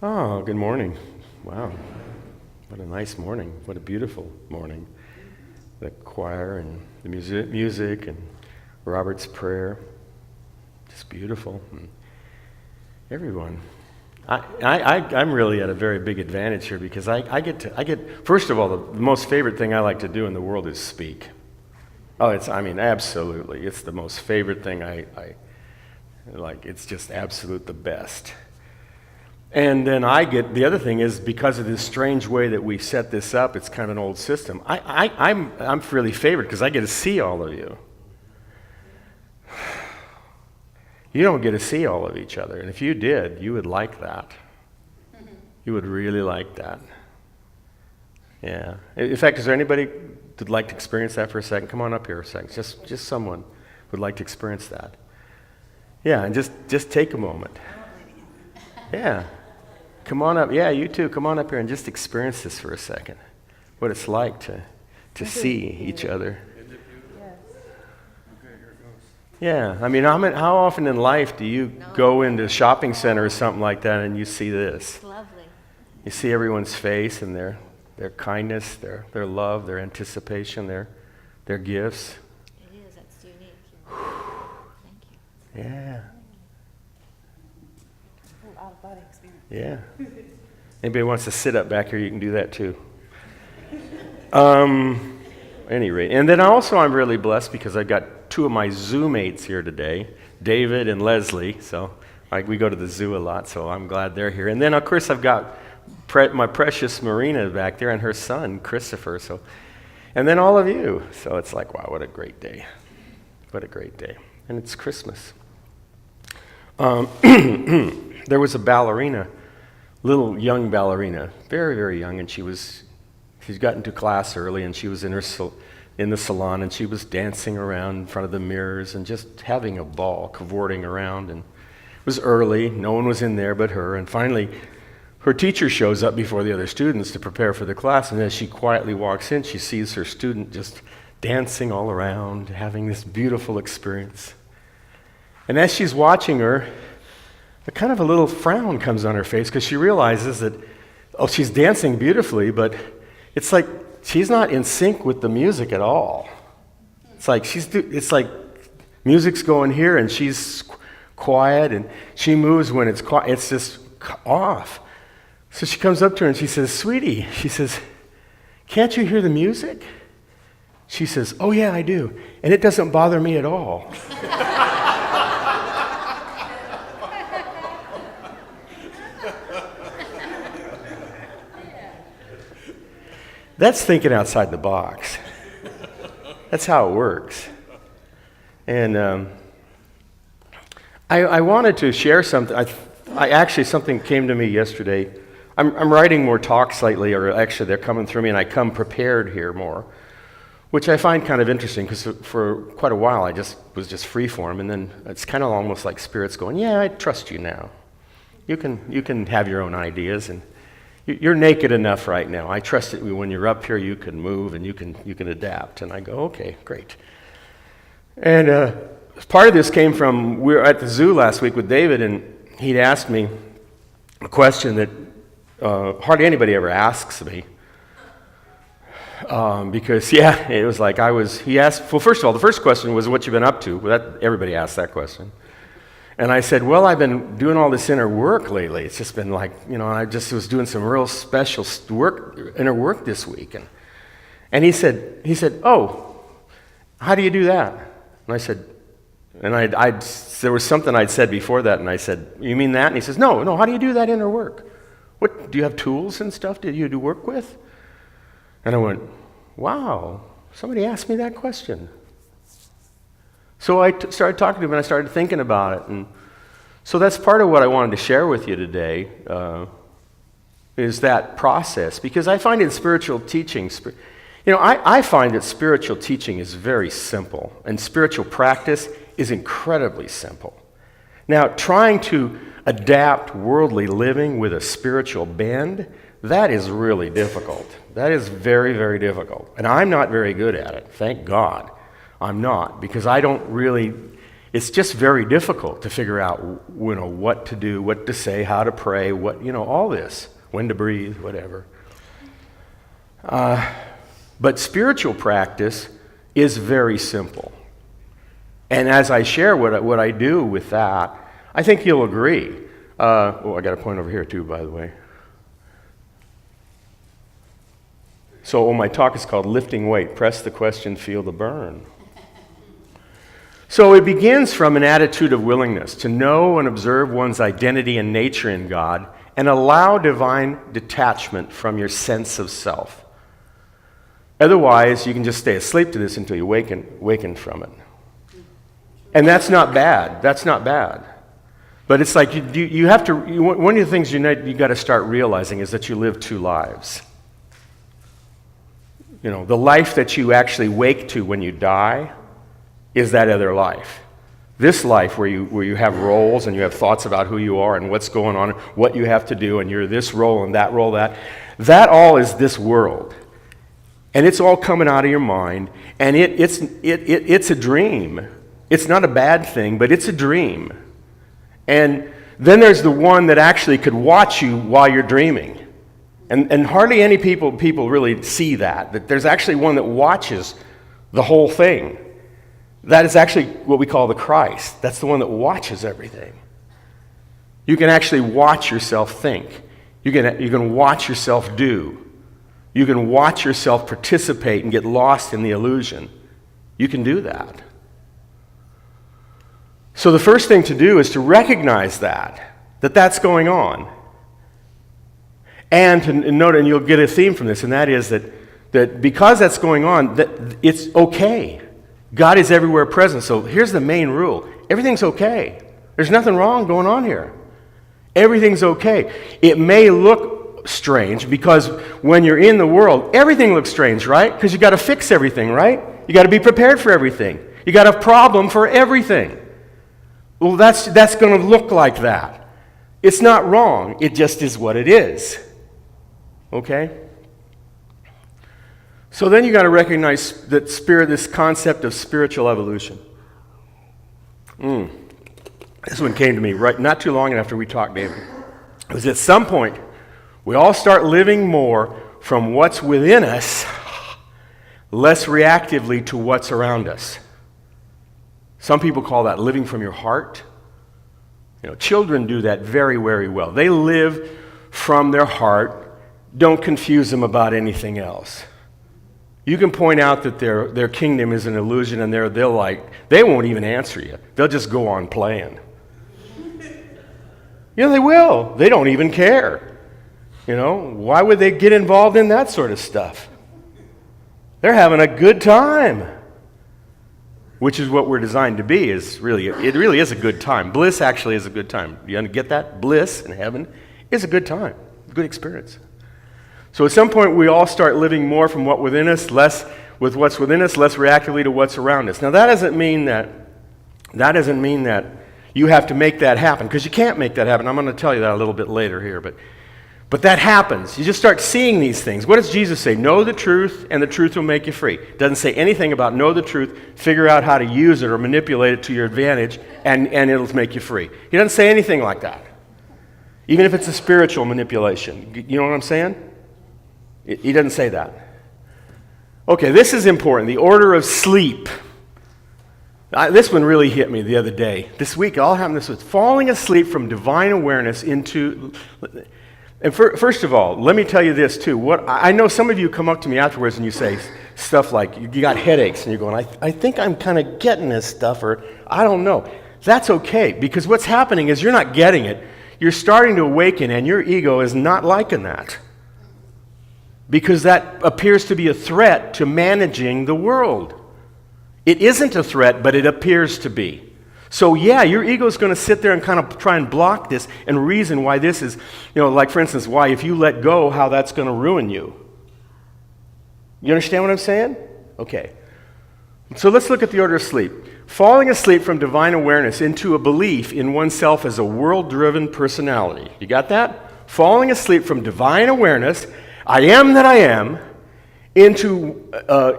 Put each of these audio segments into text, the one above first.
Oh, good morning. Wow. What a nice morning. What a beautiful morning. The choir and the music and Robert's prayer. Just beautiful. And everyone. I'm really at a very big advantage here because I get, first of all, the most favorite thing I like to do in the world is speak. Oh, absolutely. It's the most favorite thing I like. It's just absolute the best. And then the other thing is, because of this strange way that we set this up, it's kind of an old system. I'm really favored because I get to see all of you. You don't get to see all of each other. And if you did, you would like that. You would really like that. Yeah. In fact, is there anybody who'd like to experience that for a second? Come on up here a second. Just someone would like to experience that. Yeah, and just take a moment. Yeah. Come on up. Yeah, you too. Come on up here and just experience this for a second. What it's like to see each other. Yeah. How often in life do you go into a shopping center or something like that and you see this? It's lovely. You see everyone's face and their kindness, their love, their anticipation, their gifts. It is. That's unique. Thank you. Yeah. Out-of-body experience. Yeah. Anybody wants to sit up back here, you can do that too. Any rate, and then also I'm really blessed because I've got two of my zoo mates here today, David and Leslie. So we go to the zoo a lot, so I'm glad they're here. And then of course I've got my precious Marina back there and her son Christopher. So, and then all of you. So it's like, wow, what a great day! What a great day! And it's Christmas. There was a ballerina, little young ballerina, very, very young, and she's gotten to class early, and she was in the salon, and she was dancing around in front of the mirrors and just having a ball, cavorting around. And it was early, no one was in there but her, and finally her teacher shows up before the other students to prepare for the class, and as she quietly walks in, she sees her student just dancing all around, having this beautiful experience. And as she's watching her, a kind of a little frown comes on her face because she realizes that, she's dancing beautifully, but it's like she's not in sync with the music at all. It's like music's going here and she's quiet and she moves when it's quiet. It's just off. So she comes up to her and she says, "Sweetie," she says, "can't you hear the music?" She says, "Oh yeah, I do. And it doesn't bother me at all." That's thinking outside the box. That's how it works. And I wanted to share something. Something came to me yesterday. I'm writing more talks lately, or actually they're coming through me, and I come prepared here more, which I find kind of interesting because for quite a while I was just free form, and then it's kind of almost like Spirit's going, "Yeah, I trust you now. You can have your own ideas and." You're naked enough right now. I trust that when you're up here, you can move and you can adapt. And I go, okay, great. And part of this came from, we were at the zoo last week with David, and he'd asked me a question that hardly anybody ever asks me. Because, it was like he asked, well, first of all, the first question was, what you been up to? Well, everybody asked that question. And I said, well, I've been doing all this inner work lately. It's just been like, I just was doing some real special inner work this week. And he said, oh, how do you do that? And I said, there was something I'd said before that, and I said, you mean that? And he says, no, how do you do that inner work? What, do you have tools and stuff that you do work with? And I went, wow, somebody asked me that question. So I started talking to him, and I started thinking about it. And so that's part of what I wanted to share with you today, is that process. Because I find in spiritual teaching, I find that spiritual teaching is very simple, and spiritual practice is incredibly simple. Now, trying to adapt worldly living with a spiritual bend, that is really difficult. That is very, very difficult. And I'm not very good at it, thank God. I'm not, because I don't really, it's just very difficult to figure out, what to do, what to say, how to pray, all this, when to breathe, whatever. But spiritual practice is very simple. And as I share what I do with that, I think you'll agree. I got a point over here too, by the way. So my talk is called Lifting Weight. Press the question, feel the burn. So it begins from an attitude of willingness to know and observe one's identity and nature in God and allow divine detachment from your sense of self. Otherwise, you can just stay asleep to this until you waken from it. And that's not bad. That's not bad. But it's like you have to, one of the things you got to start realizing is that you live two lives. The life that you actually wake to when you die is that other life. This life where you have roles and you have thoughts about who you are and what's going on, what you have to do, and you're this role and that role, that all is this world. And it's all coming out of your mind, and it's a dream. It's not a bad thing, but it's a dream. And then there's the one that actually could watch you while you're dreaming. And hardly any people really see that there's actually one that watches the whole thing. That is actually what we call the Christ. That's the one that watches everything. You can actually watch yourself think. You can watch yourself do. You can watch yourself participate and get lost in the illusion. You can do that. So the first thing to do is to recognize that's going on. And to note, and you'll get a theme from this, and that is that because that's going on, that it's okay. God is everywhere present. So here's the main rule. Everything's okay. There's nothing wrong going on here. Everything's okay. It may look strange because when you're in the world, everything looks strange, right? Because you got to fix everything, right? You got to be prepared for everything. You got a problem for everything. Well, that's going to look like that. It's not wrong. It just is what it is. Okay? So then you got to recognize this concept of spiritual evolution. This one came to me not too long after we talked, David. It was at some point we all start living more from what's within us, less reactively to what's around us. Some people call that living from your heart. Children do that very, very well. They live from their heart. Don't confuse them about anything else. You can point out that their kingdom is an illusion, and they won't even answer you. They'll just go on playing. They will. They don't even care. Why would they get involved in that sort of stuff? They're having a good time, which is what we're designed to be. It really is a good time. Bliss actually is a good time. You get that? Bliss in heaven is a good time, good experience. So at some point, we all start living more from what's within us, less reactively to what's around us. Now, that doesn't mean that you have to make that happen, because you can't make that happen. I'm going to tell you that a little bit later here, but that happens. You just start seeing these things. What does Jesus say? Know the truth, and the truth will make you free. Doesn't say anything about know the truth, figure out how to use it or manipulate it to your advantage, and it'll make you free. He doesn't say anything like that, even if it's a spiritual manipulation. You know what I'm saying? He doesn't say that. Okay, this is important. The order of sleep. This one really hit me the other day. This week, it all happened this week. Falling asleep from divine awareness into... And first of all, let me tell you this too. I know some of you come up to me afterwards and you say stuff like, you got headaches, and you're going, I think I'm kind of getting this stuff, or I don't know. That's okay, because what's happening is you're not getting it. You're starting to awaken, and your ego is not liking that. Because that appears to be a threat to managing the world. It isn't a threat, but it appears to be. So yeah, your ego is going to sit there and kind of try and block this and reason why this is, like for instance, why if you let go, how that's going to ruin you. You understand what I'm saying? Okay. So let's look at the order of sleep. Falling asleep from divine awareness into a belief in oneself as a world-driven personality. You got that? Falling asleep from divine awareness, I am that I am, into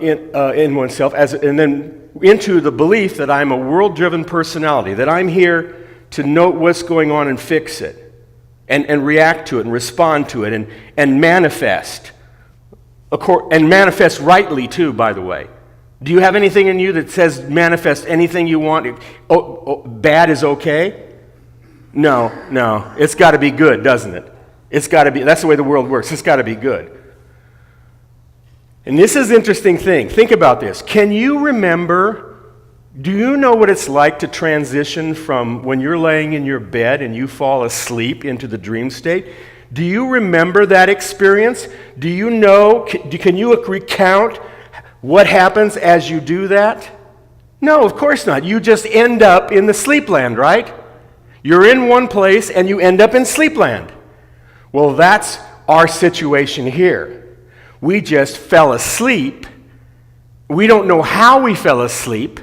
in oneself, and then into the belief that I'm a world-driven personality, that I'm here to note what's going on and fix it, and react to it, and respond to it, and manifest. And manifest rightly, too, by the way. Do you have anything in you that says manifest anything you want? Bad is okay? No. It's got to be good, doesn't it? It's got to be. That's the way the world works. It's got to be good. And this is an interesting thing. Think about this. Can you remember, do you know what it's like to transition from when you're laying in your bed and you fall asleep into the dream state? Do you remember that experience? Do you know, can you recount what happens as you do that? No, of course not. You just end up in the sleepland, right? You're in one place and you end up in sleepland. Well, that's our situation here. We just fell asleep. We don't know how we fell asleep,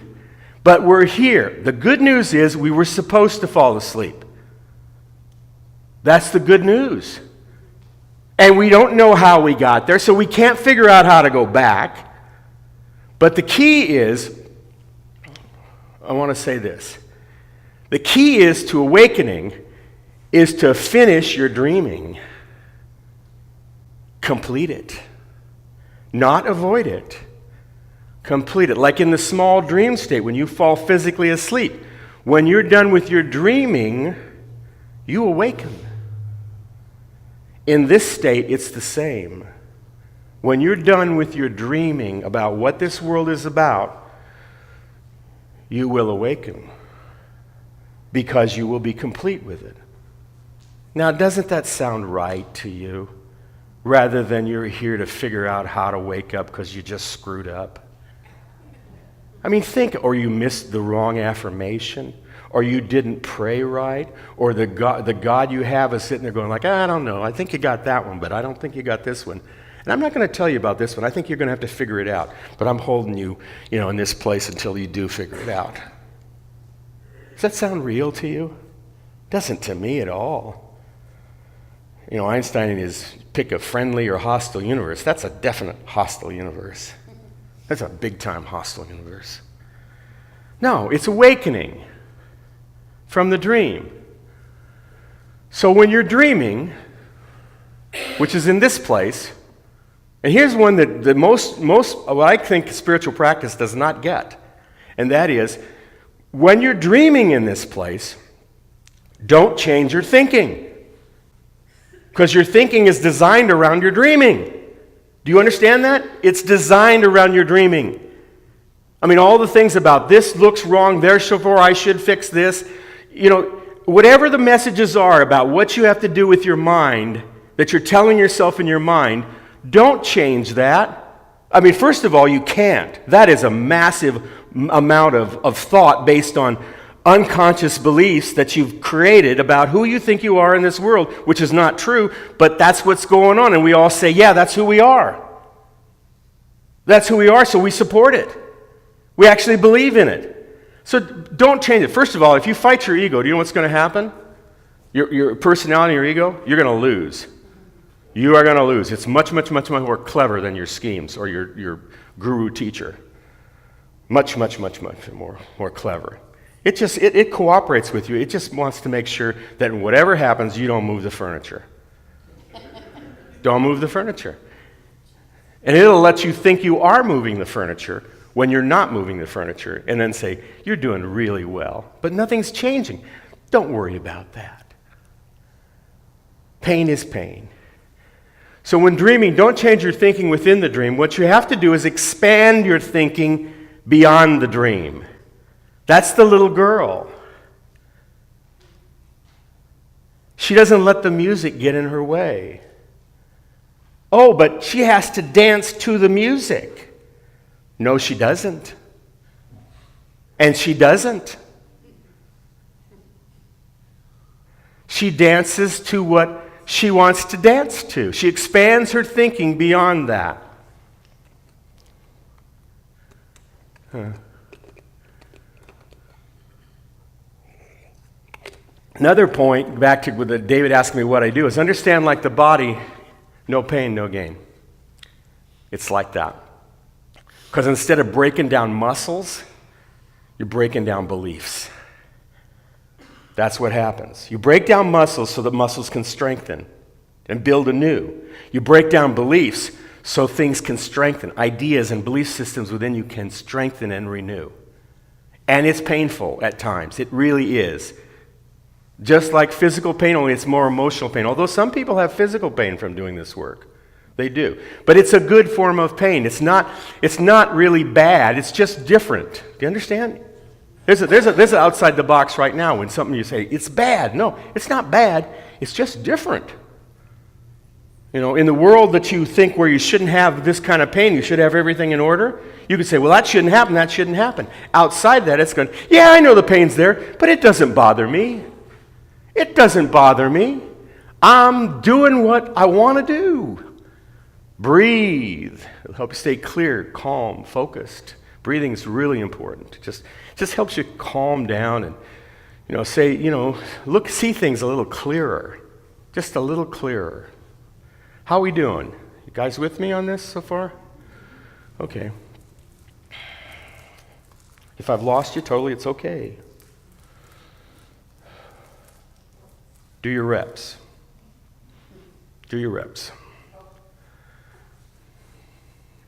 but we're here. The good news is we were supposed to fall asleep. That's the good news. And we don't know how we got there, so we can't figure out how to go back. But the key is, I want to say this. The key is to awakening is to finish your dreaming. Complete it. Not avoid it. Complete it. Like in the small dream state, when you fall physically asleep. When you're done with your dreaming, you awaken. In this state, it's the same. When you're done with your dreaming about what this world is about, you will awaken because you will be complete with it. Now, doesn't that sound right to you? Rather than you're here to figure out how to wake up because you just screwed up. I mean, think, or you missed the wrong affirmation, or you didn't pray right, or the God you have is sitting there going like, I don't know, I think you got that one, but I don't think you got this one. And I'm not going to tell you about this one. I think you're going to have to figure it out. But I'm holding you, in this place until you do figure it out. Does that sound real to you? Doesn't to me at all. Einstein in his pick a friendly or hostile universe, that's a definite hostile universe. That's a big-time hostile universe. No, it's awakening from the dream. So when you're dreaming, which is in this place, and here's one that the most what I think spiritual practice does not get, and that is, when you're dreaming in this place, don't change your thinking. Because your thinking is designed around your dreaming. Do you understand that? It's designed around your dreaming. I mean, all the things about this looks wrong, therefore I should fix this. Whatever the messages are about what you have to do with your mind, that you're telling yourself in your mind, don't change that. I mean, first of all, you can't. That is a massive amount of thought based on unconscious beliefs that you've created about who you think you are in this world, which is not true, but that's what's going on. And we all say, yeah, that's who we are. That's who we are, so we support it. We actually believe in it. So don't change it. First of all, if you fight your ego, do you know what's going to happen? Your personality, your ego, you're going to lose. You are going to lose. It's much, much, much, much more clever than your schemes or your guru teacher. Much, much, much, much more clever. It cooperates with you. It just wants to make sure that whatever happens, you don't move the furniture. Don't move the furniture. And it'll let you think you are moving the furniture when you're not moving the furniture, and then say, you're doing really well, but nothing's changing. Don't worry about that. Pain is pain. So when dreaming, don't change your thinking within the dream. What you have to do is expand your thinking beyond the dream. That's the little girl. She doesn't let the music get in her way. Oh, but she has to dance to the music. No, she doesn't. And she doesn't. She dances to what she wants to dance to. She expands her thinking beyond that. Another point, back to what David asked me what I do, is understand like the body, no pain, no gain. It's like that. Because instead of breaking down muscles You're breaking down beliefs. That's what happens. You break down muscles so that muscles can strengthen and build anew. You break down beliefs so things can strengthen. Ideas and belief systems within you can strengthen and renew. And it's painful at times. It really is. Just like physical pain, only it's more emotional pain. Although some people have physical pain from doing this work. They do. But it's a good form of pain. It's not really bad. It's just different. Do you understand? There's an outside the box right now when something you say, it's bad. No, it's not bad. It's just different. You know, in the world that you think where you shouldn't have this kind of pain, you should have everything in order, you could say, well, that shouldn't happen, that shouldn't happen. Outside that, it's going, yeah, I know the pain's there, but it doesn't bother me. It doesn't bother me. I'm doing what I want to do. Breathe. It'll help you stay clear, calm, focused. Breathing is really important. Just helps you calm down and, see things a little clearer. Just a little clearer. How are we doing? You guys with me on this so far? Okay. If I've lost you totally, it's okay. Do your reps. Do your reps.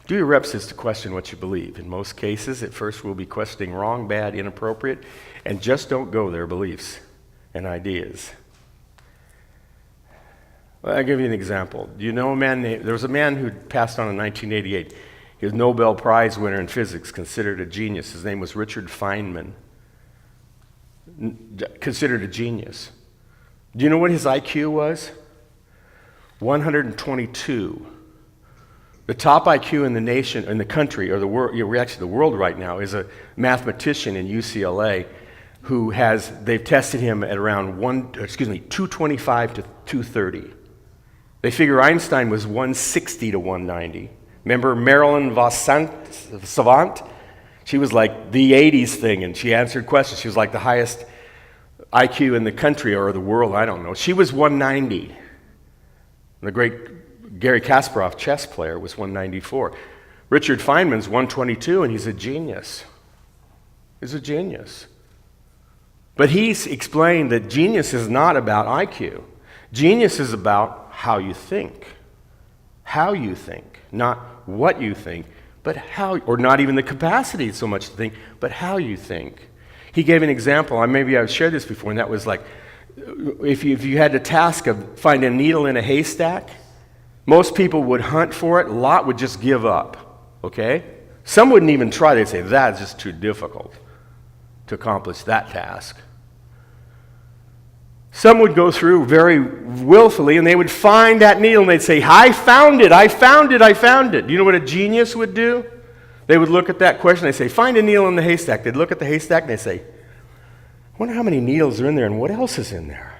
Do your reps is to question what you believe. In most cases, at first we'll be questioning wrong, bad, inappropriate, and just don't go there, beliefs and ideas. Well, I'll give you an example. Do you know there was a man who passed on in 1988. He was a Nobel Prize winner in physics, considered a genius. His name was Richard Feynman. Considered a genius. Do you know what his IQ was? 122. The top IQ in the nation, in the country, or the world, actually the world right now, is a mathematician in UCLA who they've tested him at around 225 to 230. They figure Einstein was 160 to 190. Remember Marilyn Savant? She was like the 80s thing, and she answered questions. She was like the highest IQ in the country or the world, I don't know. She was 190. The great Garry Kasparov, chess player, was 194. Richard Feynman's 122, and he's a genius. He's a genius. But he's explained that genius is not about IQ. Genius is about how you think. How you think. Not what you think, but how, or not even the capacity so much to think, but how you think. He gave an example, maybe I've shared this before, and that was like, if you had the task of finding a needle in a haystack, most people would hunt for it, a lot would just give up, okay? Some wouldn't even try, they'd say, that's just too difficult to accomplish that task. Some would go through very willfully, and they would find that needle, and they'd say, I found it, I found it, I found it. Do you know what a genius would do? They would look at that question, they'd say, find a needle in the haystack. They'd look at the haystack, and they'd say, I wonder how many needles are in there, and what else is in there?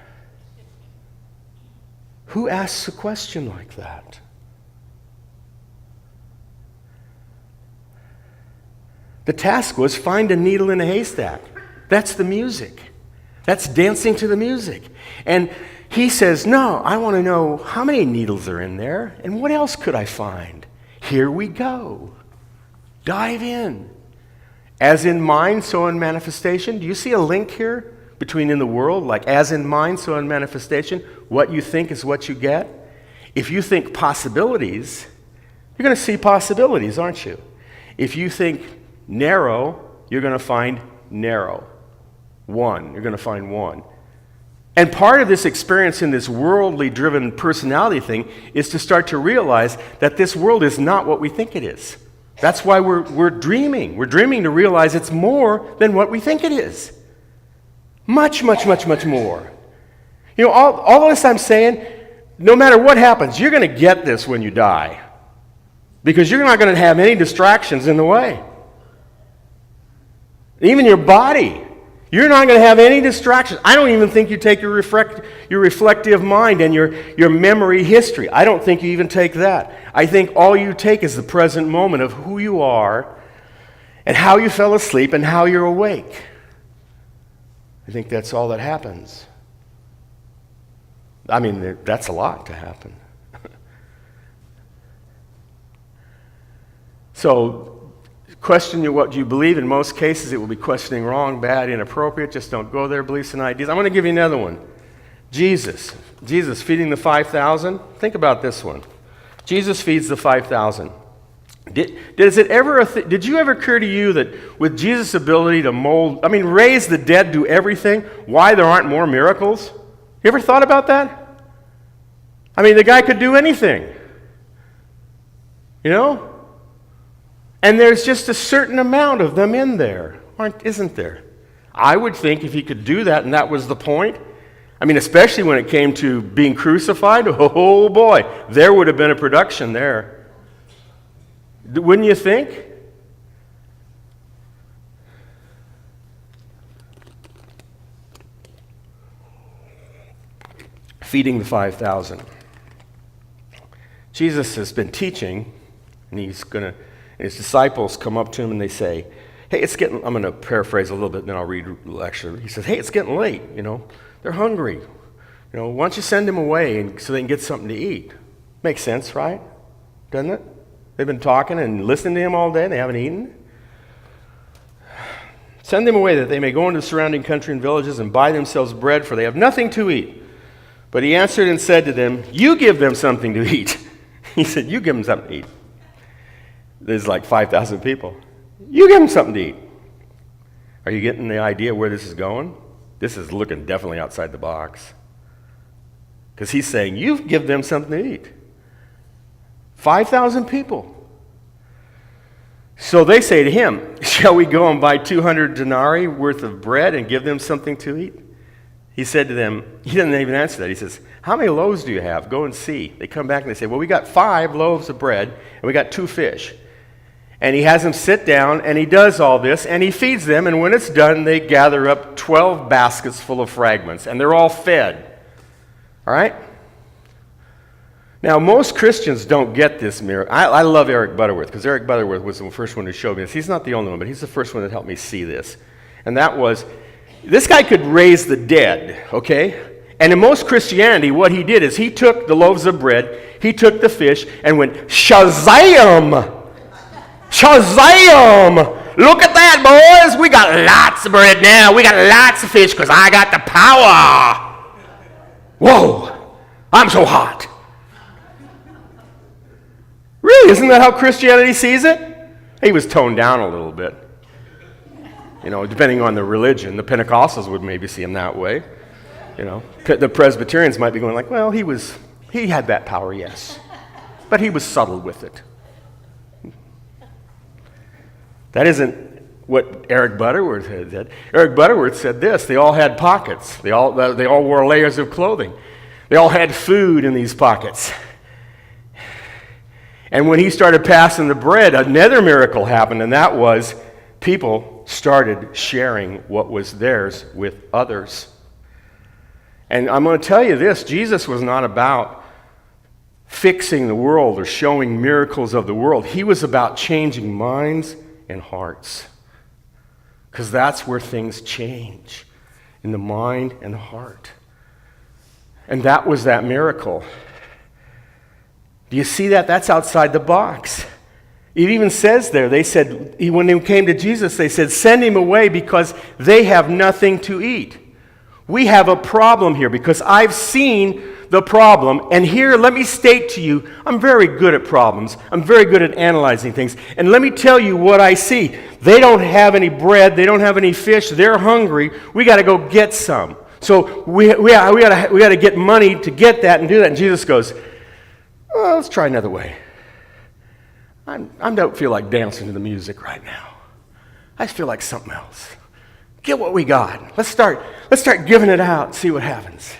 Who asks a question like that? The task was find a needle in a haystack. That's the music. That's dancing to the music. And he says, no, I want to know how many needles are in there and what else could I find? Here we go. Dive in. As in mind, so in manifestation. Do you see a link here between in the world? Like as in mind, so in manifestation. What you think is what you get. If you think possibilities, you're going to see possibilities, aren't you? If you think narrow, you're going to find narrow. One. You're going to find one. And part of this experience in this worldly driven personality thing is to start to realize that this world is not what we think it is. That's why we're dreaming. We're dreaming to realize it's more than what we think it is. Much, much, much, much more. You know, all of this I'm saying, no matter what happens, you're going to get this when you die. Because you're not going to have any distractions in the way. Even your body. You're not going to have any distractions. I don't even think you take your reflective mind and your memory history. I don't think you even take that. I think all you take is the present moment of who you are and how you fell asleep and how you're awake. I think that's all that happens. I mean, that's a lot to happen. So, question you what you believe. In most cases, it will be questioning wrong, bad, inappropriate. Just don't go there, beliefs and ideas. I'm going to give you another one. Jesus feeding the 5,000. Think about this one. Jesus feeds the 5,000. Did you ever occur to you that with Jesus' ability to raise the dead, do everything, why there aren't more miracles? You ever thought about that? The guy could do anything. And there's just a certain amount of them in there, isn't there? I would think if he could do that and that was the point, especially when it came to being crucified, oh boy, there would have been a production there. Wouldn't you think? Feeding the 5,000. Jesus has been teaching, and his disciples come up to him and they say, hey, I'm going to paraphrase a little bit, and then I'll read the lecture. He says, hey, it's getting late, They're hungry. Why don't you send them away so they can get something to eat? Makes sense, right? Doesn't it? They've been talking and listening to him all day, and they haven't eaten. Send them away that they may go into the surrounding country and villages and buy themselves bread, for they have nothing to eat. But he answered and said to them, you give them something to eat. He said, you give them something to eat. There's like 5,000 people. You give them something to eat. Are you getting the idea where this is going? This is looking definitely outside the box. Because he's saying, you give them something to eat. 5,000 people. So they say to him, shall we go and buy 200 denarii worth of bread and give them something to eat? He said to them, he didn't even answer that. He says, how many loaves do you have? Go and see. They come back and they say, well, we got 5 loaves of bread and we got 2 fish. And he has them sit down and he does all this and he feeds them, and when it's done, they gather up 12 baskets full of fragments and they're all fed. All right? Now, most Christians don't get this miracle. I love Eric Butterworth, because Eric Butterworth was the first one who showed me this. He's not the only one, but he's the first one that helped me see this. And that was, this guy could raise the dead, okay? And in most Christianity, what he did is he took the loaves of bread, he took the fish, and went, Shazam! Shazam! Look at that, boys! We got lots of bread now. We got lots of fish, because I got the power. Whoa! I'm so hot. Really, isn't that how Christianity sees it? He was toned down a little bit. Depending on the religion. The Pentecostals would maybe see him that way. The Presbyterians might be going like, well, he had that power, yes. But he was subtle with it. That isn't what Eric Butterworth said. Eric Butterworth said this: they all had pockets. They all wore layers of clothing. They all had food in these pockets. And when he started passing the bread, another miracle happened, and that was people started sharing what was theirs with others. And I'm going to tell you this: Jesus was not about fixing the world or showing miracles of the world. He was about changing minds and hearts. Because that's where things change, in the mind and the heart. And that was that miracle. Do you see that? That's outside the box. It even says there, they said, when they came to Jesus, they said, send him away because they have nothing to eat. We have a problem here because I've seen the problem. And here, let me state to you, I'm very good at problems. I'm very good at analyzing things. And let me tell you what I see. They don't have any bread. They don't have any fish. They're hungry. We got to go get some. So we got to get money to get that and do that. And Jesus goes, well, let's try another way. I don't feel like dancing to the music right now. I just feel like something else. Get what we got. Let's start giving it out and see what happens.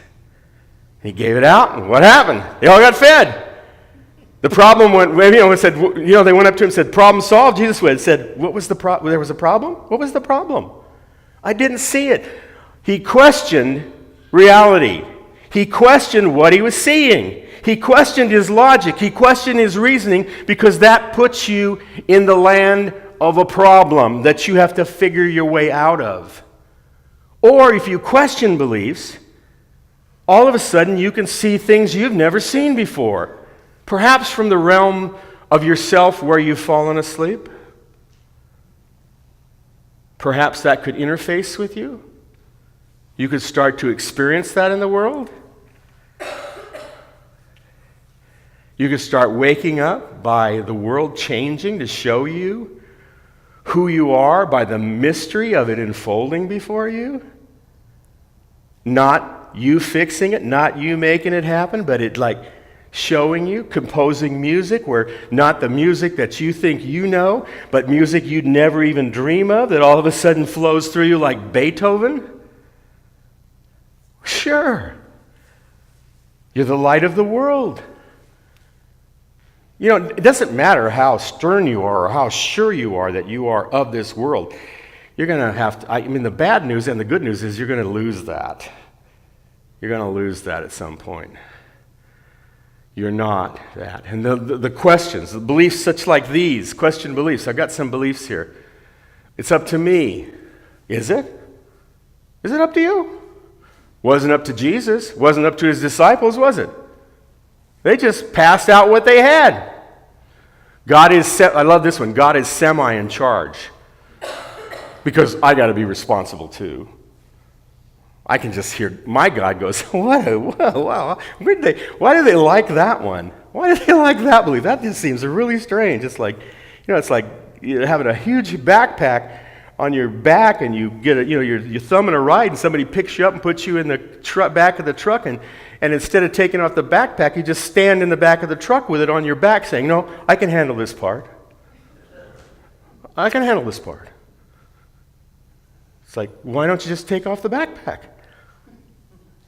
He gave it out, and what happened? They all got fed. The problem went, they went up to him and said, problem solved. Jesus said, what was the problem? There was a problem? What was the problem? I didn't see it. He questioned reality. He questioned what he was seeing. He questioned his logic. He questioned his reasoning, because that puts you in the land of a problem that you have to figure your way out of. Or if you question beliefs, all of a sudden you can see things you've never seen before. Perhaps from the realm of yourself where you've fallen asleep. Perhaps that could interface with you. You could start to experience that in the world. You could start waking up by the world changing to show you who you are by the mystery of it unfolding before you. Not you fixing it, not you making it happen, but it like showing you, composing music where not the music that you think you know, but music you'd never even dream of that all of a sudden flows through you like Beethoven. Sure. You're the light of the world. You know, it doesn't matter how stern you are or how sure you are that you are of this world. You're going to have to, the bad news and the good news is you're going to lose that. You're going to lose that at some point. You're not that. And the questions, the beliefs such like these, question beliefs. I've got some beliefs here. It's up to me. Is it? Is it up to you? Wasn't up to Jesus. Wasn't up to his disciples, was it? They just passed out what they had. I love this one. God is semi in charge. Because I got to be responsible too. I can just hear my God goes, why do they like that one? Why do they like that belief? That just seems really strange. It's like, it's like you're having a huge backpack on your back and you get you're thumbing a ride and somebody picks you up and puts you in the back of the truck and instead of taking off the backpack, you just stand in the back of the truck with it on your back saying, no, I can handle this part. I can handle this part. It's like, why don't you just take off the backpack?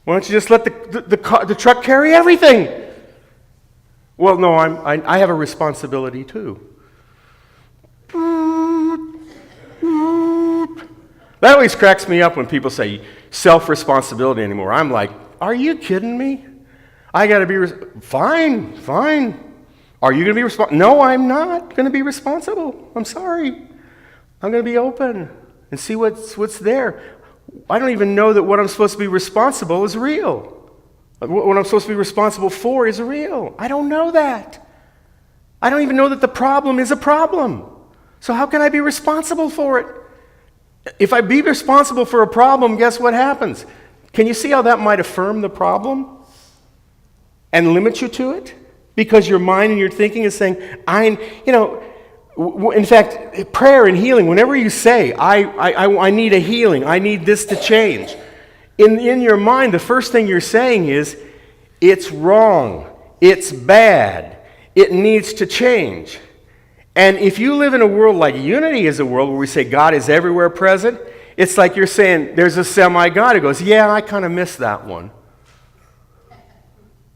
Why don't you just let the truck carry everything? Well, no, I have a responsibility too. That always cracks me up when people say self-responsibility anymore. I'm like, are you kidding me? I got to be fine. Are you going to be responsible? No, I'm not going to be responsible. I'm sorry. I'm going to be open and see what's there. I don't even know that what I'm supposed to be responsible is real. What I'm supposed to be responsible for is real. I don't know that. I don't even know that the problem is a problem. So how can I be responsible for it? If I be responsible for a problem, guess what happens? Can you see how that might affirm the problem and limit you to it? Because your mind and your thinking is saying, in fact, prayer and healing, whenever you say, I need a healing, I need this to change, in your mind, the first thing you're saying is, it's wrong, it's bad, it needs to change. And if you live in a world like Unity is a world where we say God is everywhere present, it's like you're saying there's a semi-God who goes, yeah, I kind of missed that one.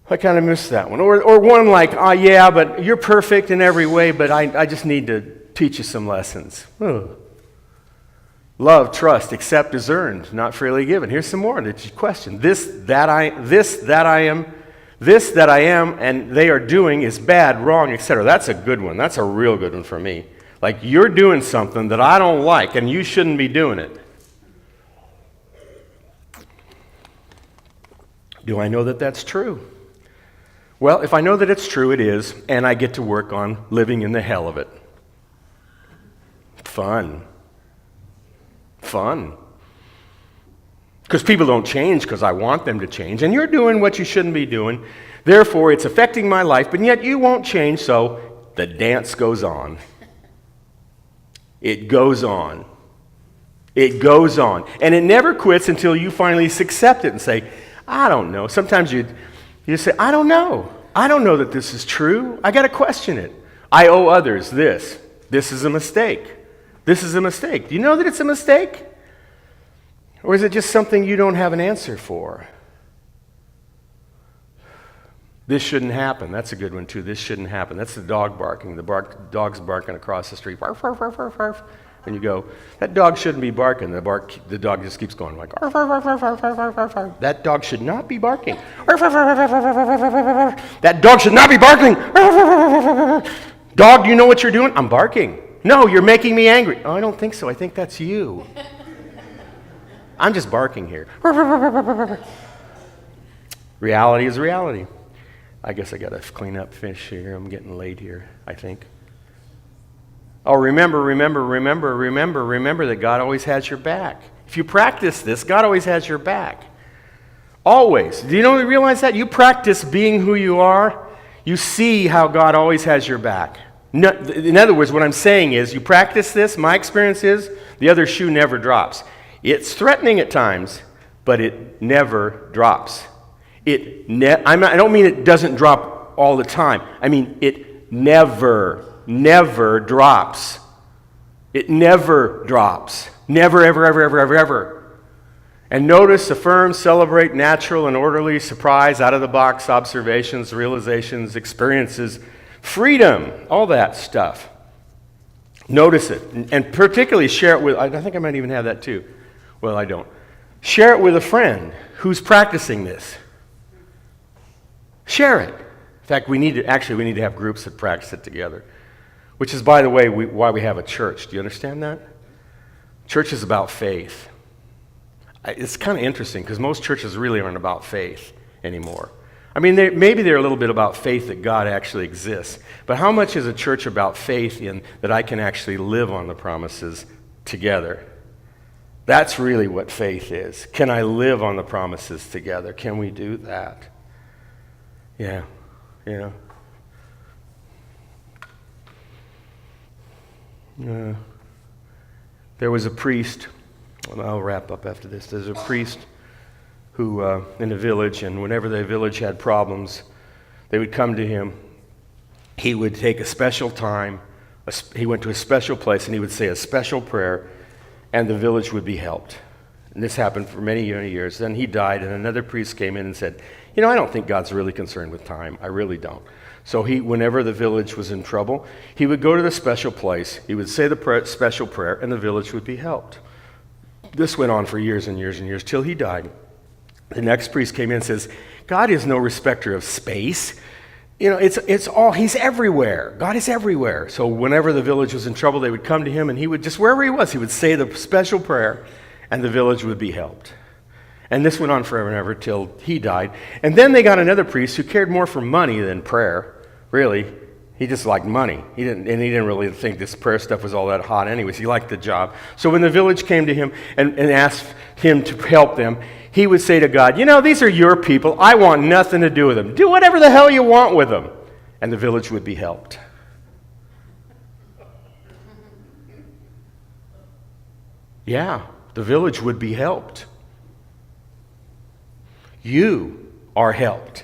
Or one like, yeah, but you're perfect in every way, but I just need to teach you some lessons. Love, trust, accept is earned, not freely given. Here's some more. The question. This that I am, and they are doing is bad, wrong, etc. That's a good one. That's a real good one for me. Like, you're doing something that I don't like, and you shouldn't be doing it. Do I know that that's true? Well, if I know that it's true, it is, and I get to work on living in the hell of it. Fun. Because people don't change because I want them to change, and you're doing what you shouldn't be doing. Therefore, it's affecting my life, but yet you won't change, so the dance goes on. It goes on. And it never quits until you finally accept it and say, I don't know. Sometimes you say, I don't know. I don't know that this is true. I got to question it. I owe others this. This is a mistake. This is a mistake. Do you know that it's a mistake? Or is it just something you don't have an answer for? This shouldn't happen. That's a good one, too. This shouldn't happen. That's the dog barking. The dog's barking across the street. Barf, barf, barf, barf, barf. And you go, that dog shouldn't be barking. The dog just keeps going like, arf, arf, arf, arf, arf, arf, arf, arf. That dog should not be barking. Arf, arf, arf, arf, arf, arf, arf, arf. That dog should not be barking. Arf, arf, arf, arf, arf, arf. Dog, do you know what you're doing? I'm barking. No, you're making me angry. Oh, I don't think so. I think that's you. I'm just barking here. Reality is reality. I guess I got to clean up fish here. I'm getting late here, I think. Oh, remember that God always has your back. If you practice this, God always has your back. Always. Do you realize that? You practice being who you are, you see how God always has your back. In other words, what I'm saying is, you practice this, my experience is, the other shoe never drops. It's threatening at times, but it never drops. I don't mean it doesn't drop all the time. I mean, it never drops. It never drops. Never, ever. And notice, affirm, celebrate natural and orderly surprise, out-of-the-box observations, realizations, experiences, freedom, all that stuff. Notice it, and particularly share it with, I think I might even have that too. Well, I don't. Share it with a friend who's practicing this. Share it. In fact, we need to have groups that practice it together, which is, by the way, why we have a church. Do you understand that? Church is about faith. It's kind of interesting because most churches really aren't about faith anymore. I mean, maybe they're a little bit about faith that God actually exists. But how much is a church about faith in that I can actually live on the promises together? That's really what faith is. Can I live on the promises together? Can we do that? Yeah. There was a priest. I'll wrap up after this. There's a priest who, in a village, and whenever the village had problems, they would come to him. He would take a special time. He went to a special place, and he would say a special prayer, and the village would be helped. And this happened for many, many years. Then he died, and another priest came in and said, I don't think God's really concerned with time. I really don't. So whenever the village was in trouble, he would go to the special place. He would say the special prayer, and the village would be helped. This went on for years and years and years till he died. The next priest came in and says, God is no respecter of space. It's all, he's everywhere. God is everywhere. So whenever the village was in trouble, they would come to him, and he would just, wherever he was, he would say the special prayer, and the village would be helped. And this went on forever and ever till he died. And then they got another priest who cared more for money than prayer. Really, he just liked money. He didn't really think this prayer stuff was all that hot anyways. He liked the job. So when the village came to him and asked him to help them, he would say to God, these are your people. I want nothing to do with them. Do whatever the hell you want with them. And the village would be helped. Yeah, the village would be helped. You are helped.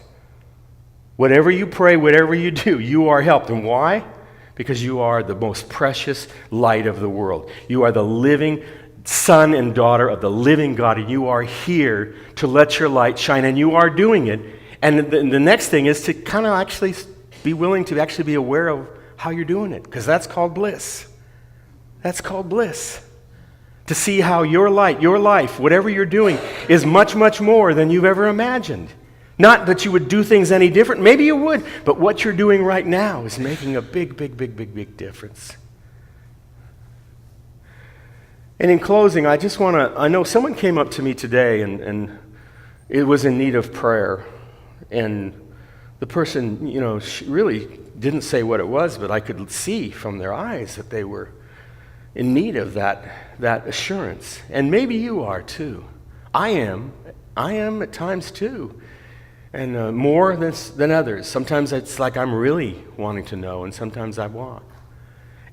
Whatever you pray, whatever you do, you are helped. And why? Because you are the most precious light of the world. You are the living son and daughter of the living God, and you are here to let your light shine, and you are doing it. And the next thing is to kind of actually be willing to actually be aware of how you're doing it, because that's called bliss. That's called bliss. To see how your light, your life, whatever you're doing, is much, much more than you've ever imagined. Not that you would do things any different. Maybe you would, but what you're doing right now is making a big, big, big, big, big difference. And in closing, I know someone came up to me today and it was in need of prayer. And the person, she really didn't say what it was, but I could see from their eyes that they were in need of that assurance. And maybe you are too. I am at times too. And more than others. Sometimes it's like I'm really wanting to know, and sometimes I want.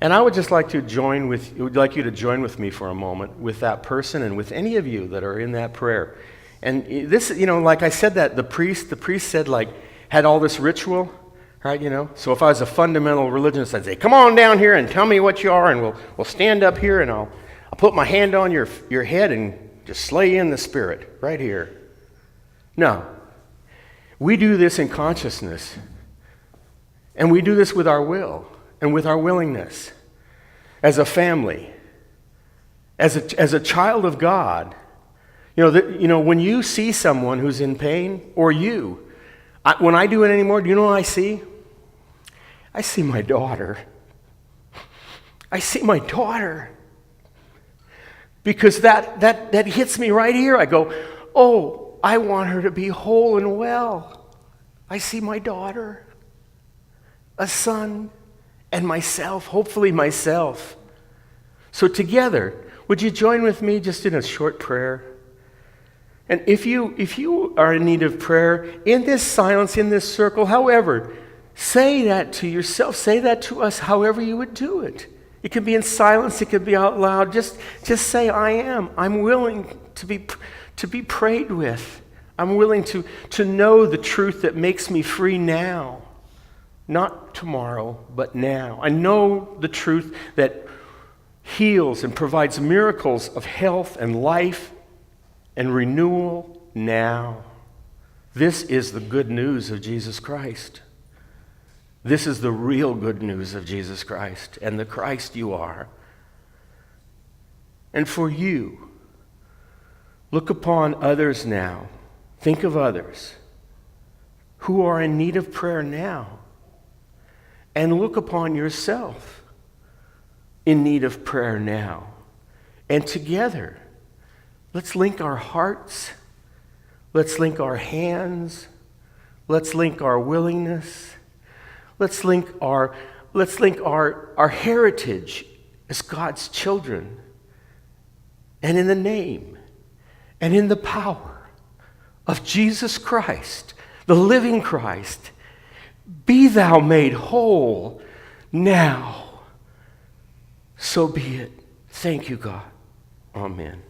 And I would just like you to join with me for a moment with that person and with any of you that are in that prayer. And this, like I said, that the priest said, had all this ritual, right? So if I was a fundamental religionist, I'd say, come on down here and tell me what you are, and we'll stand up here, and I'll put my hand on your head and just slay you in the spirit right here. No. We do this in consciousness, and we do this with our will and with our willingness as a family, as a child of God. When you see someone who's in pain, or when I do it anymore, do you know what I see? I see my daughter. I see my daughter. Because that hits me right here. I go, oh, I want her to be whole and well. I see my daughter, a son, and myself, hopefully myself. So together, would you join with me just in a short prayer? And if you are in need of prayer, in this silence, in this circle, however, say that to yourself. Say that to us however you would do it. It could be in silence. It could be out loud. Just say, I am. I'm willing to be prayed with. I'm willing to know the truth that makes me free now. Not tomorrow, but now. I know the truth that heals and provides miracles of health and life and renewal now. This is the good news of Jesus Christ. This is the real good news of Jesus Christ and the Christ you are. And for you, look upon others now. Think of others who are in need of prayer now. And look upon yourself in need of prayer now. And together, let's link our hearts. Let's link our hands. Let's link our willingness. Let's link our heritage as God's children. And in the name and in the power of Jesus Christ, the living Christ, be thou made whole now. So be it. Thank you, God. Amen.